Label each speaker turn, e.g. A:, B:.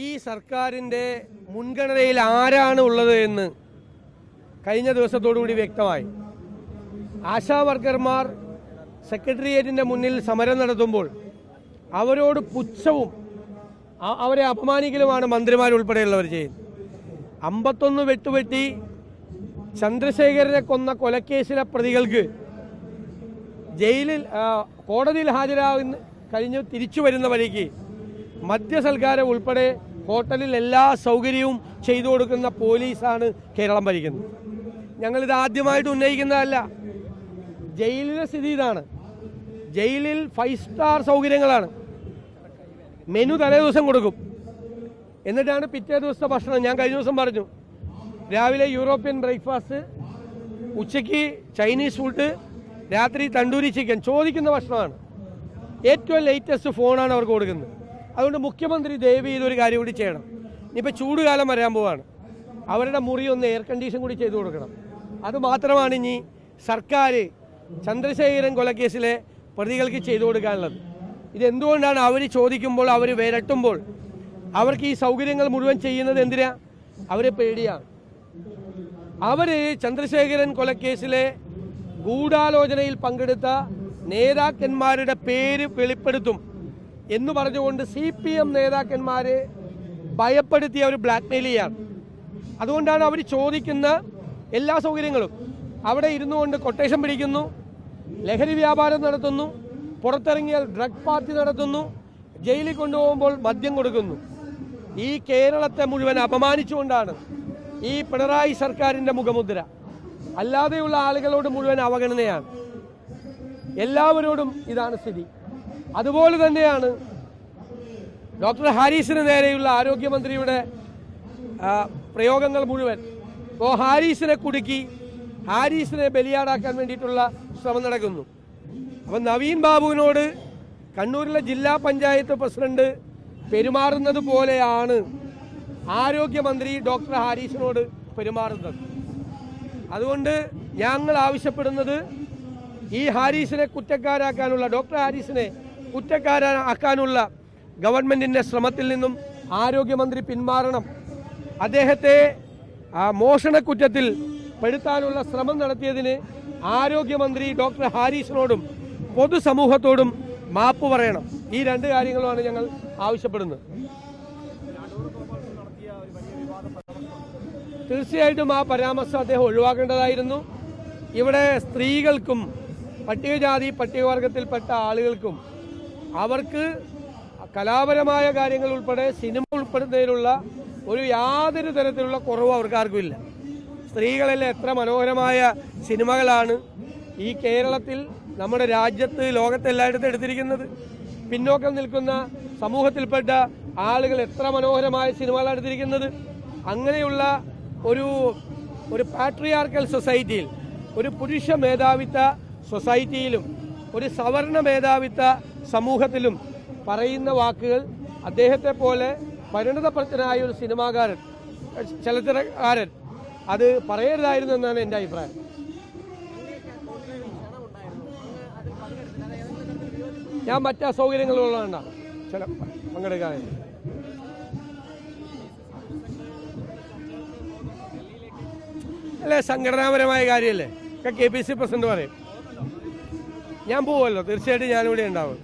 A: ഈ സർക്കാരിൻ്റെ മുൻഗണനയിൽ ആരാണ് ഉള്ളത് എന്ന് കഴിഞ്ഞ ദിവസത്തോടുകൂടി വ്യക്തമായി. ആശാ വർക്കർമാർ സെക്രട്ടേറിയറ്റിൻ്റെ മുന്നിൽ സമരം നടത്തുമ്പോൾ അവരോട് പുച്ഛവും അവരെ അപമാനിക്കലുമാണ് മന്ത്രിമാരുൾപ്പെടെയുള്ളവർ ചെയ്യുന്നത്. 51 വെട്ടുവെട്ടി ചന്ദ്രശേഖരനെ കൊന്ന കൊലക്കേസിലെ പ്രതികൾക്ക് കോടതിയിൽ ഹാജരാകുന്ന കഴിഞ്ഞ് തിരിച്ചു വരുന്ന വഴിക്ക് മദ്യസൽക്കാരം ഉൾപ്പെടെ ഹോട്ടലിൽ എല്ലാ സൗകര്യവും ചെയ്തു കൊടുക്കുന്ന പോലീസാണ് കേരളം ഭരിക്കുന്നത്. ഞങ്ങളിത് ആദ്യമായിട്ട് ഉന്നയിക്കുന്നതല്ല. ജയിലിലെ സ്ഥിതി ഇതാണ്. ജയിലിൽ 5 സ്റ്റാർ സൗകര്യങ്ങളാണ്. മെനു തലേ ദിവസം കൊടുക്കും, എന്നിട്ടാണ് പിറ്റേ ദിവസത്തെ ഭക്ഷണം. ഞാൻ കഴിഞ്ഞ ദിവസം പറഞ്ഞു, രാവിലെ യൂറോപ്യൻ ബ്രേക്ക്ഫാസ്റ്റ്, ഉച്ചയ്ക്ക് ചൈനീസ് ഫുഡ്, രാത്രി തണ്ടൂരി ചിക്കൻ. ചോദിക്കുന്ന ഭക്ഷണമാണ്. ഏറ്റവും ലേറ്റസ്റ്റ് ഫോണാണ് അവർക്ക് കൊടുക്കുന്നത്. അതുകൊണ്ട് മുഖ്യമന്ത്രി ദയവ് ചെയ്തൊരു കാര്യം കൂടി ചെയ്യണം. ഇനിയിപ്പോൾ ചൂടുകാലം വരാൻ പോവാണ്. അവരുടെ മുറി ഒന്ന് എയർ കണ്ടീഷൻ കൂടി ചെയ്തു കൊടുക്കണം. അതുമാത്രമാണ് ഇനി സർക്കാർ ചന്ദ്രശേഖരൻ കൊലക്കേസിലെ പ്രതികൾക്ക് ചെയ്തു കൊടുക്കാനുള്ളത്. ഇതെന്തുകൊണ്ടാണ് അവർ ചോദിക്കുമ്പോൾ, അവർ വിരട്ടുമ്പോൾ അവർക്ക് ഈ സൗകര്യങ്ങൾ മുഴുവൻ ചെയ്യുന്നത് എന്തിനാ? അവരെ പേടിയാണ്. അവർ ചന്ദ്രശേഖരൻ കൊലക്കേസിലെ ഗൂഢാലോചനയിൽ പങ്കെടുത്ത നേതാക്കന്മാരുടെ പേര് വെളിപ്പെടുത്തും എന്ന് പറഞ്ഞുകൊണ്ട് CPM നേതാക്കന്മാരെ ഭയപ്പെടുത്തി അവർ ബ്ലാക്ക്മെയിൽ ചെയ്യാണ്. അതുകൊണ്ടാണ് അവർ ചോദിക്കുന്ന എല്ലാ സൗകര്യങ്ങളും. അവിടെ ഇരുന്നു കൊണ്ട് കൊട്ടേഷൻ പിടിക്കുന്നു, ലഹരി വ്യാപാരം നടത്തുന്നു, പുറത്തിറങ്ങിയാൽ ഡ്രഗ് പാർട്ടി നടത്തുന്നു, ജയിലിൽ കൊണ്ടുപോകുമ്പോൾ മദ്യം കൊടുക്കുന്നു. ഈ കേരളത്തെ മുഴുവൻ അപമാനിച്ചുകൊണ്ടാണ് ഈ പിണറായി സർക്കാരിൻ്റെ മുഖമുദ്ര. അല്ലാതെയുള്ള ആളുകളോട് മുഴുവൻ അവഗണനയാണ്. എല്ലാവരോടും ഇതാണ് സ്ഥിതി. അതുപോലെ തന്നെയാണ് ഡോക്ടർ ഹാരിസിന് നേരെയുള്ള ആരോഗ്യമന്ത്രിയുടെ പ്രയോഗങ്ങൾ മുഴുവൻ. ഇപ്പോൾ ഹാരിസിനെ കുടുക്കി ഹാരിസിനെ ബലിയാടാക്കാൻ വേണ്ടിയിട്ടുള്ള ശ്രമം നടക്കുന്നു. അപ്പം നവീൻ ബാബുവിനോട് കണ്ണൂരിലെ ജില്ലാ പഞ്ചായത്ത് പ്രസിഡന്റ് പെരുമാറുന്നത് പോലെയാണ് ആരോഗ്യമന്ത്രി ഡോക്ടർ ഹാരിസിനോട് പെരുമാറുന്നത്. അതുകൊണ്ട് ഞങ്ങൾ ആവശ്യപ്പെടുന്നത് ഈ ഹാരിസിനെ കുറ്റക്കാരാക്കാനുള്ള, ഡോക്ടർ ഹാരിസിനെ കുറ്റക്കാരാക്കാനുള്ള ഗവൺമെൻറ്റിൻ്റെ ശ്രമത്തിൽ നിന്നും ആരോഗ്യമന്ത്രി പിന്മാറണം. അദ്ദേഹത്തെ മോഷണക്കുറ്റത്തിൽ പെടുത്താനുള്ള ശ്രമം നടത്തിയതിന് ആരോഗ്യമന്ത്രി ഡോക്ടർ ഹാരിസിനോടും പൊതുസമൂഹത്തോടും മാപ്പ് പറയണം. ഈ 2 കാര്യങ്ങളുമാണ് ഞങ്ങൾ ആവശ്യപ്പെടുന്നത്. തീർച്ചയായിട്ടും ആ പരാമർശം അദ്ദേഹം ഒഴിവാക്കേണ്ടതായിരുന്നു. ഇവിടെ സ്ത്രീകൾക്കും പട്ടികജാതി പട്ടികവർഗത്തിൽപ്പെട്ട ആളുകൾക്കും അവർക്ക് കലാപരമായ കാര്യങ്ങൾ ഉൾപ്പെടെ സിനിമ ഉൾപ്പെടുന്നതിനുള്ള യാതൊരു തരത്തിലുള്ള കുറവ് അവർക്ക് ആർക്കും ഇല്ല. സ്ത്രീകളെല്ലാം എത്ര മനോഹരമായ സിനിമകളാണ് ഈ കേരളത്തിൽ, നമ്മുടെ രാജ്യത്ത്, ലോകത്തെല്ലായിടത്തും എടുത്തിരിക്കുന്നത്. പിന്നോക്കം നിൽക്കുന്ന സമൂഹത്തിൽപ്പെട്ട ആളുകൾ എത്ര മനോഹരമായ സിനിമകളാണ് എടുത്തിരിക്കുന്നത്. അങ്ങനെയുള്ള ഒരു പാട്രിയാർക്കൽ സൊസൈറ്റിയിൽ, ഒരു പുരുഷ മേധാവിത്വ സൊസൈറ്റിയിലും ഒരു സവർണ മേധാവിത്വ സമൂഹത്തിലും പറയുന്ന വാക്കുകൾ അദ്ദേഹത്തെ പോലെ പരിണതപ്രജ്ഞനായ ഒരു സിനിമാകാരൻ, ചലച്ചിത്രകാരൻ അത് പറയരുതായിരുന്നു എന്നാണ് എൻ്റെ അഭിപ്രായം. ഞാൻ മറ്റ് അസൗകര്യങ്ങളുള്ളതാണ് ചില പങ്കെടുക്കാൻ. അല്ലേ, സംഘടനാപരമായ കാര്യമല്ലേ, ഒക്കെ KPC പ്രസിഡന്റ് പറയും. ഞാൻ പോവുമല്ലോ, തീർച്ചയായിട്ടും ഞാനിവിടെ ഉണ്ടാവും.